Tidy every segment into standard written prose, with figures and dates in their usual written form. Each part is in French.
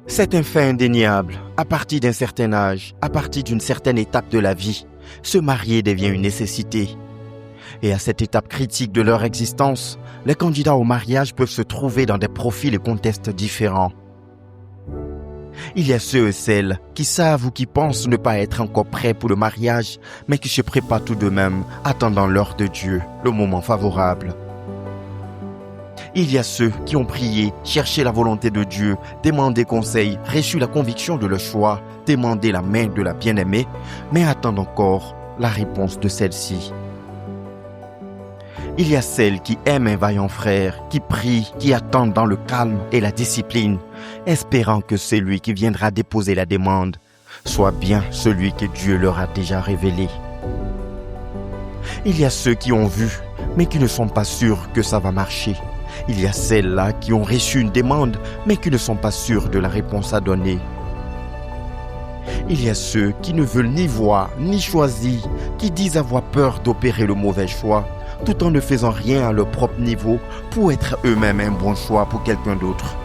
C'est un fait indéniable. À partir d'un certain âge, à partir d'une certaine étape de la vie, se marier devient une nécessité. Et à cette étape critique de leur existence, les candidats au mariage peuvent se trouver dans des profils et contextes différents. Il y a ceux et celles qui savent ou qui pensent ne pas être encore prêts pour le mariage, mais qui se préparent tout de même, attendant l'heure de Dieu, le moment favorable. Il y a ceux qui ont prié, cherché la volonté de Dieu, demandé conseil, reçu la conviction de leur choix, demandé la main de la bien-aimée, mais attendent encore la réponse de celle-ci. Il y a celles qui aiment un vaillant frère, qui prient, qui attendent dans le calme et la discipline, espérant que celui qui viendra déposer la demande soit bien celui que Dieu leur a déjà révélé. Il y a ceux qui ont vu, mais qui ne sont pas sûrs que ça va marcher. Il y a celles-là qui ont reçu une demande, mais qui ne sont pas sûrs de la réponse à donner. Il y a ceux qui ne veulent ni voir, ni choisir, qui disent avoir peur d'opérer le mauvais choix, tout en ne faisant rien à leur propre niveau pour être eux-mêmes un bon choix pour quelqu'un d'autre.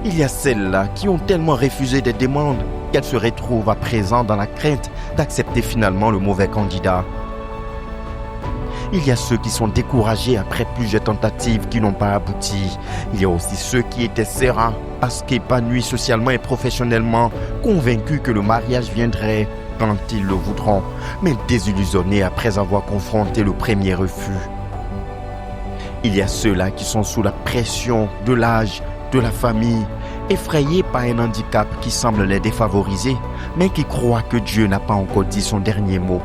Il y a celles-là qui ont tellement refusé des demandes qu'elles se retrouvent à présent dans la crainte d'accepter finalement le mauvais candidat. Il y a ceux qui sont découragés après plusieurs tentatives qui n'ont pas abouti. Il y a aussi ceux qui étaient sereins parce qu'épanouis socialement et professionnellement, convaincus que le mariage viendrait quand ils le voudront, mais désillusionnés après avoir confronté le premier refus. Il y a ceux-là qui sont sous la pression de l'âge, de la famille, effrayés par un handicap qui semble les défavoriser, mais qui croient que Dieu n'a pas encore dit son dernier mot.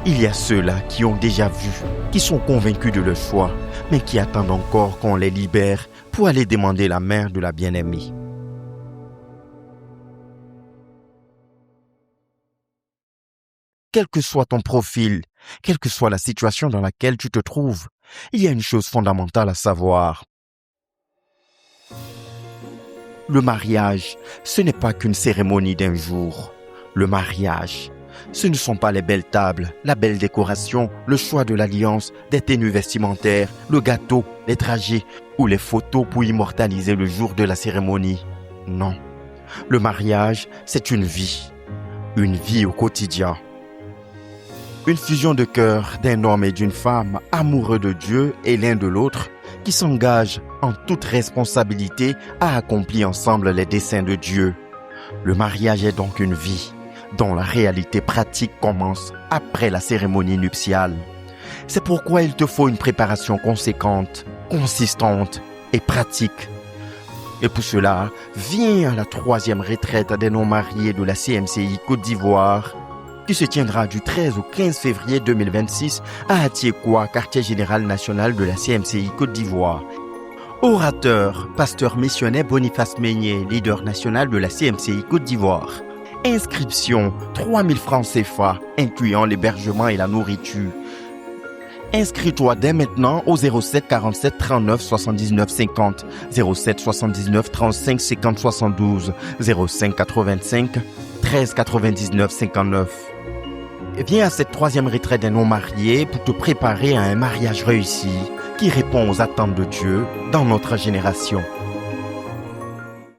Il y a ceux-là qui ont déjà vu, qui sont convaincus de leur choix, mais qui attendent encore qu'on les libère pour aller demander la main de la bien-aimée. Quel que soit ton profil, quelle que soit la situation dans laquelle tu te trouves, il y a une chose fondamentale à savoir. Le mariage, ce n'est pas qu'une cérémonie d'un jour. Le mariage, ce ne sont pas les belles tables, la belle décoration, le choix de l'alliance, des tenues vestimentaires, le gâteau, les trajets ou les photos pour immortaliser le jour de la cérémonie. Non. Le mariage, c'est une vie au quotidien. Une fusion de cœur d'un homme et d'une femme amoureux de Dieu et l'un de l'autre qui s'engagent en toute responsabilité à accomplir ensemble les desseins de Dieu. Le mariage est donc une vie dont la réalité pratique commence après la cérémonie nuptiale. C'est pourquoi il te faut une préparation conséquente, consistante et pratique. Et pour cela, viens à la 3e retraite des non-mariés de la CMCI Côte d'Ivoire, qui se tiendra du 13 au 15 février 2026 à Atiekwa, quartier général national de la CMCI Côte d'Ivoire. Orateur, pasteur missionnaire Boniface Meignet, leader national de la CMCI Côte d'Ivoire. Inscription, 3 000 francs CFA, incluant l'hébergement et la nourriture. Inscris-toi dès maintenant au 07 47 39 79 50, 07 79 35 50 72, 05 85 13 99 59. Viens à cette 3e retraite des non-mariés pour te préparer à un mariage réussi qui répond aux attentes de Dieu dans notre génération.